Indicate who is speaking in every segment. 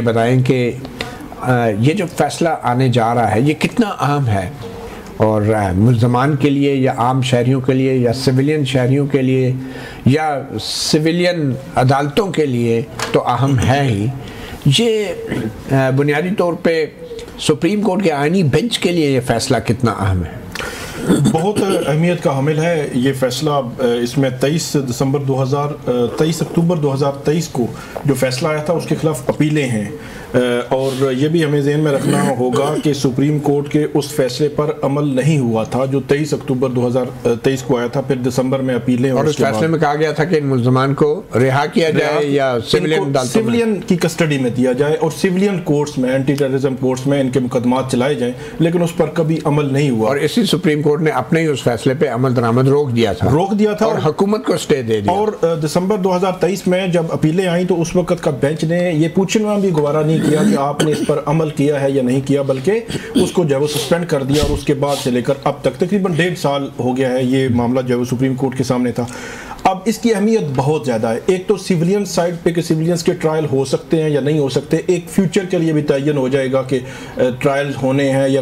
Speaker 1: बताएं कि ये जो फैसला आने जा रहा है ये कितना अहम है और मुल्ज़मान के लिए या आम शहरियों के लिए या सिविलियन शहरियों के लिए या सिविलियन अदालतों के लिए तो अहम है ही। ये बुनियादी तौर पे सुप्रीम कोर्ट के आईनी बेंच के लिए ये फ़ैसला कितना अहम है?
Speaker 2: बहुत अहमियत का हामिल है ये फ़ैसला। इसमें 23 अक्टूबर 2023 को जो फ़ैसला आया था उसके ख़िलाफ़ अपीलें हैं और ये भी हमें ज़हन में रखना होगा कि सुप्रीम कोर्ट के उस फैसले पर अमल नहीं हुआ था जो 23 अक्टूबर 2023 को आया था, फिर दिसंबर में अपीलें
Speaker 1: और उस फैसले में कहा गया था कि इन मुल्ज़मान को रिहा किया जाए या
Speaker 2: सिविलियन की कस्टडी में दिया जाए और सिविलियन कोर्ट्स में, एंटी टेररिज्म कोर्ट्स में इनके मुकदमात चलाए जाएँ, लेकिन उस पर कभी अमल नहीं हुआ।
Speaker 1: और इसी सुप्रीम कोर्ट ने अपने ही उस फैसले पे अमल दरामद रोक दिया था और हुकूमत को स्टे दे दिया।
Speaker 2: और दिसंबर 2023 में जब अपीलें आई तो उस वक्त का बेंच ने ये पूछना भी गवारा नहीं किया कि आपने इस पर अमल किया है या नहीं किया, बल्कि उसको जो है वो सस्पेंड कर दिया और उसके बाद से लेकर अब तक तकरीबन 1.5 साल हो गया है ये मामला जो है वो सुप्रीम कोर्ट के सामने था। अब इसकी अहमियत बहुत ज़्यादा है। एक तो सिविलियन साइड पे कि सिविलियंस के ट्रायल हो सकते हैं या नहीं हो सकते, एक फ्यूचर के लिए भी तयन हो जाएगा कि ट्रायल होने हैं या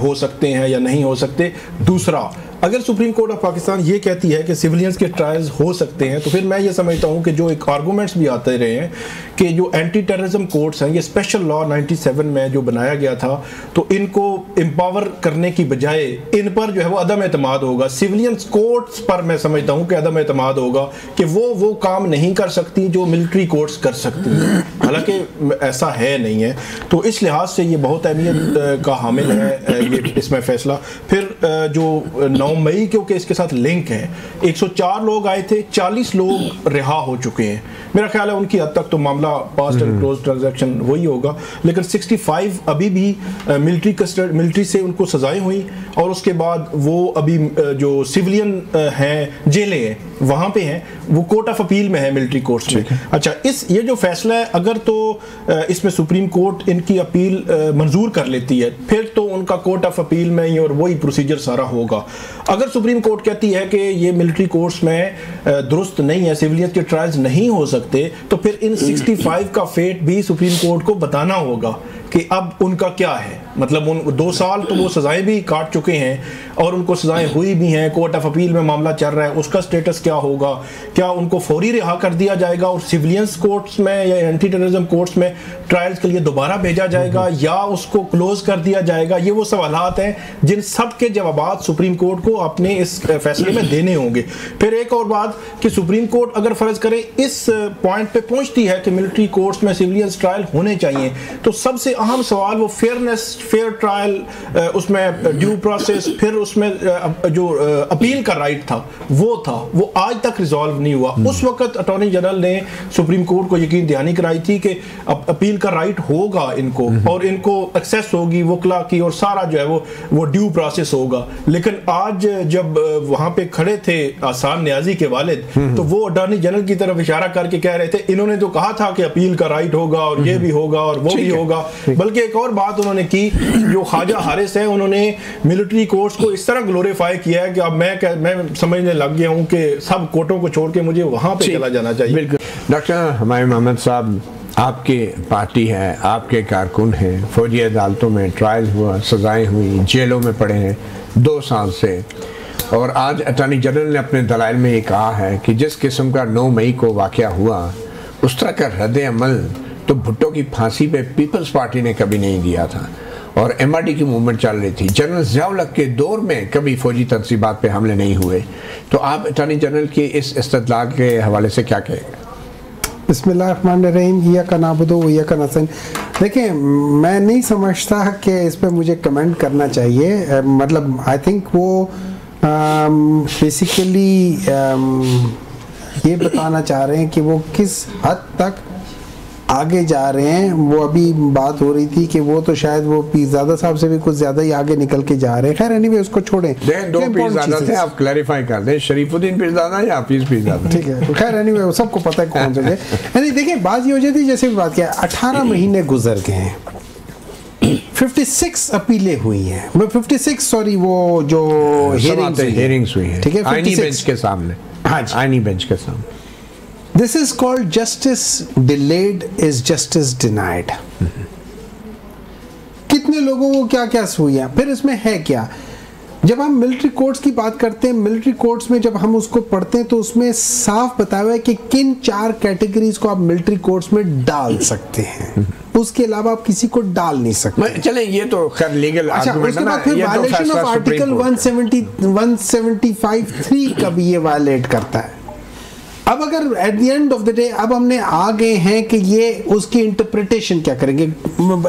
Speaker 2: हो सकते हैं या नहीं हो सकते। दूसरा, अगर सुप्रीम कोर्ट ऑफ पाकिस्तान ये कहती है कि सिविलियंस के ट्रायल्स हो सकते हैं तो फिर मैं ये समझता हूँ कि जो एक आर्गूमेंट्स भी आते रहे हैं कि जो एंटी टेररिज्म कोर्ट्स हैं, ये स्पेशल लॉ 97 में जो बनाया गया था, तो इनको एम्पावर करने की बजाय इन पर जो है वो अदम एतमाद होगा। सिविलियंस कोर्ट्स पर मैं समझता हूँ कि अदम एतमाद होगा कि वो काम नहीं कर सकती जो मिलिट्री कोर्ट्स कर सकती हैं, हालांकि ऐसा है नहीं है। तो इस लिहाज से ये बहुत अहमियत का हामिल है ये इसमें फैसला। फिर जो 9 मई क्योंकि इसके साथ लिंक है, 104 लोग आए थे, 40 लोग रिहा हो चुके हैं। मेरा ख्याल है उनकी हद तक तो मामला पास्ट एंड क्लोज ट्रांजैक्शन वही होगा, लेकिन 65 अभी भी मिलिट्री से उनको सजाएं हुई और उसके बाद वो अभी जो सिविलियन हैं, जेलें हैं, वहाँ पे हैं, वो कोर्ट ऑफ अपील में है मिलिट्री कोर्ट्स में। अच्छा, ये जो फैसला है अगर तो इसमें सुप्रीम कोर्ट इनकी अपील मंजूर कर लेती है फिर तो उनका कोर्ट ऑफ अपील में ही और वही प्रोसीजर सारा होगा। अगर सुप्रीम कोर्ट कहती है कि ये मिलिट्री कोर्ट्स में दुरुस्त नहीं है, सिविलियंस के ट्रायल्स नहीं हो सकते, तो फिर इन 65 का फेट भी सुप्रीम कोर्ट को बताना होगा कि अब उनका क्या है। मतलब उन 2 साल तो वो सजाएं भी काट चुके हैं और उनको सजाएं हुई भी हैं, कोर्ट ऑफ अपील में मामला चल रहा है, उसका स्टेटस क्या होगा? क्या उनको फौरी रिहा कर दिया जाएगा और सिविलियंस कोर्ट्स में या एंटी टेररिज्म कोर्ट्स में ट्रायल्स के लिए दोबारा भेजा जाएगा या उसको क्लोज कर दिया जाएगा? ये वो सवालात हैं जिन सब के जवाबात सुप्रीम कोर्ट को अपने इस फैसले में देने होंगे। फिर एक और बात कि सुप्रीम कोर्ट अगर फर्ज करे इस पॉइंट पे पहुंचती है कि मिलिट्री कोर्ट्स में सिविलियंस ट्रायल होने चाहिए, तो सबसे अहम सवाल वो फेयरनेस, फेयर ट्रायल, उसमें ड्यू प्रोसेस, फिर उसमें जो अपील का राइट था वो आज तक रिजॉल्व नहीं हुआ। उस वक्त अटॉर्नी जनरल ने सुप्रीम कोर्ट को यकीन दहानी कराई थी कि अपील का राइट होगा इनको और इनको एक्सेस होगी वकला की और सारा जो है वो ड्यू प्रोसेस होगा। लेकिन आज जब वहां पे खड़े थे आसान न्याजी के वालिद, तो वो अटॉर्नी जनरल की तरफ इशारा करके कह रहे थे इन्होंने तो कहा था कि अपील का राइट होगा और ये भी होगा और वो भी होगा। बल्कि एक और बात उन्होंने की, जो ख्वाजा हारिस है, उन्होंने मिलिट्री कोर्ट्स को इस तरह ग्लोरीफाई किया है कि अब मैं समझने लग गया हूं कि सब कोर्टों को छोड़ के मुझे वहां पे चला जाना चाहिए।
Speaker 1: बिल्कुल डॉक्टर हुमायूं मोहम्मद साहब, आपकी पार्टी है, आपके कारकुन हैं, फौजी अदालतों में ट्रायल हुआ, सजाएं हुई, जेलों में पड़े हैं 2 साल से, और आज अटॉर्नी जनरल ने अपने दलाइल में ये कहा है कि जिस किस्म का 9 मई को वाक़या हुआ उस तरह का रद्द अमल तो भुट्टो की फांसी पे पीपल्स पार्टी ने कभी नहीं दिया था और MRD की मूवमेंट चल रही थी। जनरल ज़िया-उल-हक के दौर में कभी फौजी तनसीबात पे हमले नहीं हुए। तो आप अटॉर्नी जनरल के इस इस्तदलाल के हवाले से क्या कहेंगे?
Speaker 3: बिस्मिल्लाहिर्रहमानिर्रहीम, इय्याका नअबुदु व इय्याका नस्तईन। देखिए, मैं नहीं समझता कि इस पर मुझे कमेंट करना चाहिए। मतलब आई थिंक वो बेसिकली ये बताना चाह रहे हैं कि वो किस हद तक आगे जा रहे हैं। वो अभी बात हो रही थी कि वो तो शायद वो पीरज़ादा साहब से भी कुछ ज़्यादा ही आगे निकल के जा रहे हैं। खैर एनीवे उसको छोड़ें।
Speaker 1: 2 पीरज़ादा थे, आप क्लैरिफाई कर दें, शरीफुद्दीन पीरज़ादा या हाफिज़ पीरज़ादा?
Speaker 3: ठीक है, खैर एनीवे सबको पता है कौन से। यानी देखिए, बात ये हो जाती है जैसे भी बात किया, 18 महीने गुजर गए हैं, 56 अपीलें हुई हैं, 56 सॉरी वो जो
Speaker 1: हियरिंग्स हुई हैं,
Speaker 3: ठीक है,
Speaker 1: आईनी बेंच के सामने। हाँ, आईनी बेंच के सामने।
Speaker 3: This is called justice delayed is justice denied. कितने लोगों को क्या क्या हुई है। फिर इसमें है क्या, जब हम मिलिट्री कोर्ट्स की बात करते हैं, मिलिट्री कोर्ट्स में जब हम उसको पढ़ते हैं तो उसमें साफ बताया हुआ है कि किन 4 कैटेगरीज को आप मिलिट्री कोर्ट्स में डाल सकते हैं, उसके अलावा आप किसी को डाल नहीं सकते।
Speaker 1: चलें, ये तो खैर लीगल आर्गुमेंट है ना।
Speaker 3: फिर वायलेशन ऑफ आर्टिकल 175(3) का भी ये वायलेट करता है। अब अगर at the end of the day अब हमने आ गए हैं कि ये उसकी इंटरप्रिटेशन क्या करेंगे,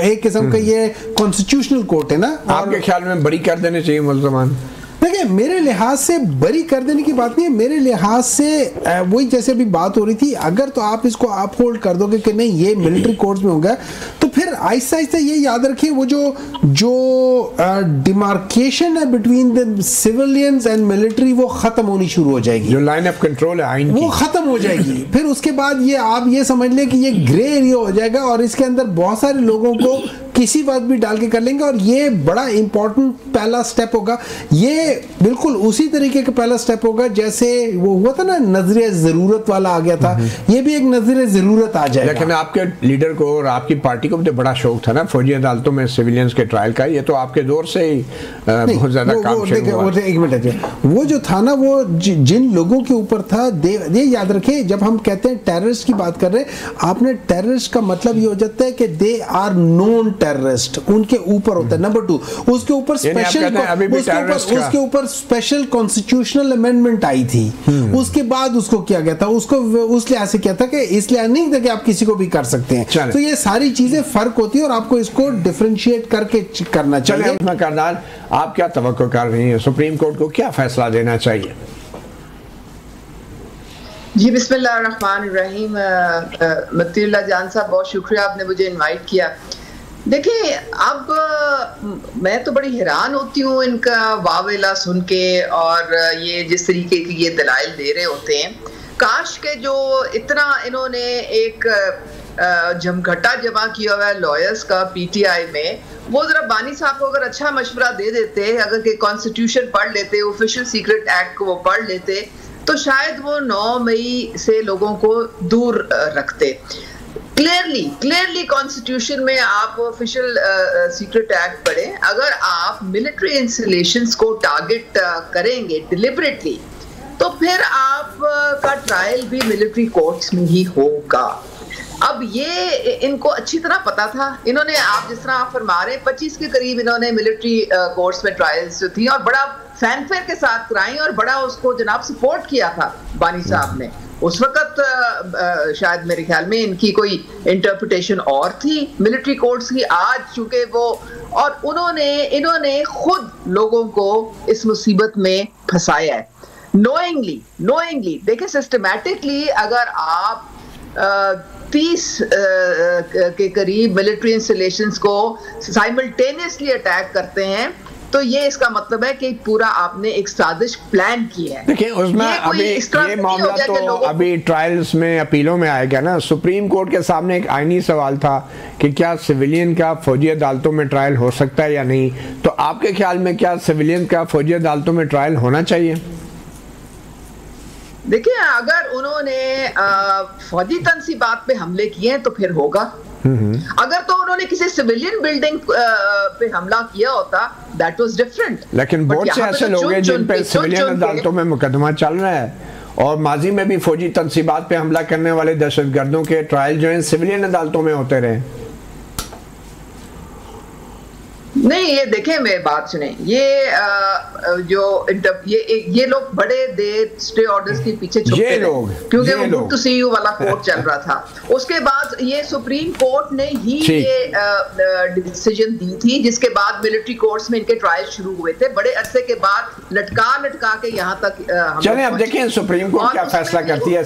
Speaker 3: एक किस्म का ये कॉन्स्टिट्यूशनल कोर्ट है ना।
Speaker 1: आपके ख्याल में बरी कर देने चाहिए मुल्ज़मान?
Speaker 3: देखिए, मेरे लिहाज से बरी कर देने की बात नहीं है, मेरे लिहाज से वही जैसे अभी बात हो रही थी, अगर तो आप इसको अपहोल्ड कर दोगे कि नहीं ये मिलिट्री कोर्ट्स में होगा, तो फिर आहिस्ता आहिस्ता ये याद रखिए वो जो डिमार्केशन है between the civilians and military वो खत्म होनी शुरू हो जाएगी।
Speaker 1: जो लाइन ऑफ कंट्रोल है आइन की,
Speaker 3: वो खत्म हो जाएगी। फिर उसके बाद ये आप ये समझ लें कि ये ग्रे एरिया हो जाएगा और इसके अंदर बहुत सारे लोगों को किसी बात भी डाल के कर लेंगे, और ये बड़ा इंपॉर्टेंट पहला स्टेप होगा। ये बिल्कुल उसी तरीके का पहला स्टेप होगा जैसे वो हुआ था ना, नजरिया जरूरत वाला आ गया था, ये भी एक नजरिया जरूरत आ जाएगा।
Speaker 1: लेकिन आपके लीडर को और आपकी पार्टी को भी तो बड़ा शौक था ना फौजी अदालतों में सिविलियंस के ट्रायल का, ये तो आपके दौर से ही बहुत ज्यादा काम शुरू हुआ।
Speaker 3: एक मिनट, वो जो था ना, वो जिन लोगों के ऊपर था, ये याद रखें, जब हम कहते हैं टेररिस्ट की बात कर रहे हैं, आपने टेररिस्ट का मतलब ये हो जाता है कि दे आर नोन टेररिस्ट, उनके ऊपर होता है। नंबर 2, उसके ऊपर स्पेशल कॉन्स्टिट्यूशनल अमेंडमेंट आई थी, उसके बाद उसको किया गया था, उसको उस लिहाज से किया था कि इसलिए नहीं था कि आपकिसी को भी कर सकते हैं। तो ये सारी चीजें फर्क होती है और आपको इसको डिफरेंशिएट करके करना चाहिए।
Speaker 1: करदार, आप क्या तवक्को कर रही हैं, सुप्रीम कोर्ट को क्या फैसला देना चाहिए?
Speaker 4: जी बिस्मिल्लाहिर्रहमानिर्रहीम। मतीउल्लाह जान साहब, बहुत शुक्रिया, आपने मुझे इनवाइट किया। देखिए, अब मैं तो बड़ी हैरान होती हूँ इनका वावेला सुन के, और ये जिस तरीके की ये दलाइल दे रहे होते हैं। काश के जो इतना इन्होंने एक जमघटा जमा किया हुआ है लॉयर्स का पीटीआई में, वो जरा बानी साहब को अगर अच्छा मशवरा दे देते, अगर के कॉन्स्टिट्यूशन पढ़ लेते, ऑफिशियल सीक्रेट एक्ट को वो पढ़ लेते, तो शायद वो 9 मई से लोगों को दूर रखते। क्लियरली कॉन्स्टिट्यूशन में आप ऑफिशियल सीक्रेट एक्ट पढ़ें, अगर आप मिलिट्री इंस्टॉलेशंस को टारगेट करेंगे डिलिबरेटली, तो फिर आप का ट्रायल भी मिलिट्री कोर्ट्स में ही होगा। अब ये इनको अच्छी तरह पता था। इन्होंने, आप जिस तरह आप फरमा रहे हैं, 25 के करीब इन्होंने मिलिट्री कोर्ट्स में ट्रायल्स जो थी, और बड़ा फैनफेयर के साथ कराई, और बड़ा उसको जनाब सपोर्ट किया था बानी साहब ने। उस वक्त शायद मेरे ख्याल में इनकी कोई इंटरप्रिटेशन और थी मिलिट्री कोर्ट्स की। आज चूंकि वो, और इन्होंने खुद लोगों को इस मुसीबत में फंसाया है, नोइंगली। देखिए, सिस्टमैटिकली अगर आप 30 के करीब मिलिट्री इंस्टॉलेशंस को साइमल्टेनियसली अटैक करते हैं, तो ये इसका मतलब है कि पूरा आपने एक साजिश प्लान की है।
Speaker 1: देखिए, उसमें अभी ये मामला तो अभी ट्रायल्स में, अपीलों में आएगा ना। सुप्रीम कोर्ट के सामने एक आईनी सवाल था कि क्या सिविलियन का फौजी अदालतों में ट्रायल हो सकता है या नहीं। तो आपके ख्याल में क्या सिविलियन का फौजी अदालतों में ट्रायल होना चाहिए?
Speaker 4: देखिए, अगर उन्होंने फौजी तनसीबात पे हमले किए हैं तो फिर होगा। अगर तो उन्होंने किसी सिविलियन बिल्डिंग पे हमला किया होता, दैट वाज डिफरेंट।
Speaker 1: लेकिन बहुत से ऐसे लोग हैं जिन पे सिविलियन अदालतों में मुकदमा चल रहा है, और माजी में भी फौजी तनसीबात पे हमला करने वाले दहशतगर्दों के ट्रायल जो है सिविलियन अदालतों में होते रहे।
Speaker 4: नहीं, ये देखें, मेरी बात सुने, ये लोग बड़े देर स्टे ऑर्डर्स के पीछे छुपते रहे, क्योंकि वो गुड टू सी यू वाला कोर्ट चल रहा था। उसके बाद ये सुप्रीम कोर्ट ने ही ये डिसीजन दी थी, जिसके बाद मिलिट्री कोर्ट्स में इनके ट्रायल शुरू हुए थे, बड़े अरसे के बाद लटका के यहाँ तक।
Speaker 1: चलें, अब देखें सुप्रीम कोर्ट क्या फैसला करती है।